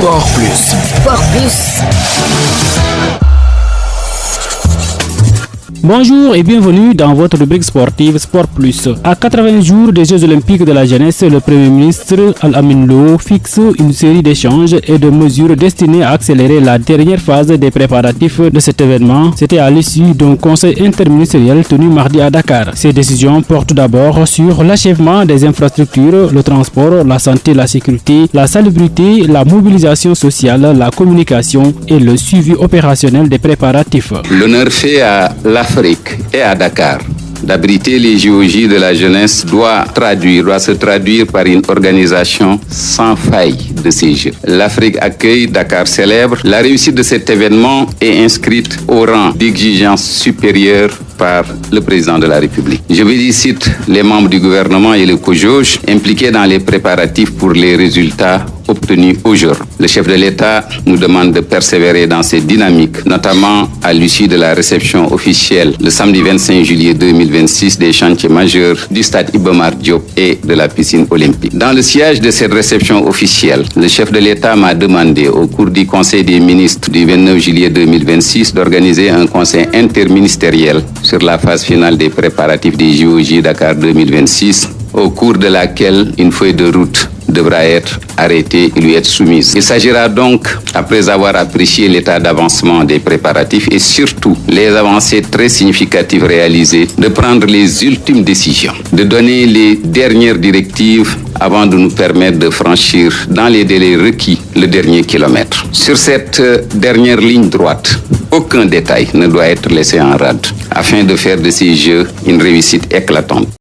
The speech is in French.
Sport Plus. Sport Plus. Bonjour et bienvenue dans votre rubrique sportive Sport Plus. À 80 jours des Jeux Olympiques de la jeunesse, le Premier ministre Al-Amin Lo fixe une série d'échanges et de mesures destinées à accélérer la dernière phase des préparatifs de cet événement. C'était à l'issue d'un conseil interministériel tenu mardi à Dakar. Ces décisions portent d'abord sur l'achèvement des infrastructures, le transport, la santé, la sécurité, la salubrité, la mobilisation sociale, la communication et le suivi opérationnel des préparatifs. L'honneur fait à l'Afrique et à Dakar d'abriter les JOJ de la jeunesse doit se traduire par une organisation sans faille de ces Jeux. L'Afrique accueille, Dakar célèbre. La réussite de cet événement est inscrite au rang d'exigence supérieure par le président de la République. Je félicite les membres du gouvernement et le COJOJ impliqués dans les préparatifs pour les résultats obtenus aujourd'hui. Le chef de l'État nous demande de persévérer dans cette dynamique, notamment à l'issue de la réception officielle le samedi 25 juillet 2026 des chantiers majeurs du stade Iba Mar Diop et de la piscine olympique. Dans le sillage de cette réception officielle, le chef de l'État m'a demandé au cours du Conseil des ministres du 29 juillet 2026 d'organiser un conseil interministériel sur la phase finale des préparatifs des JOJ Dakar 2026, au cours de laquelle une feuille de route devra être arrêtée et lui être soumise. Il s'agira donc, après avoir apprécié l'état d'avancement des préparatifs et surtout les avancées très significatives réalisées, de prendre les ultimes décisions, de donner les dernières directives avant de nous permettre de franchir dans les délais requis le dernier kilomètre. Sur cette dernière ligne droite, aucun détail ne doit être laissé en rade afin de faire de ces Jeux une réussite éclatante.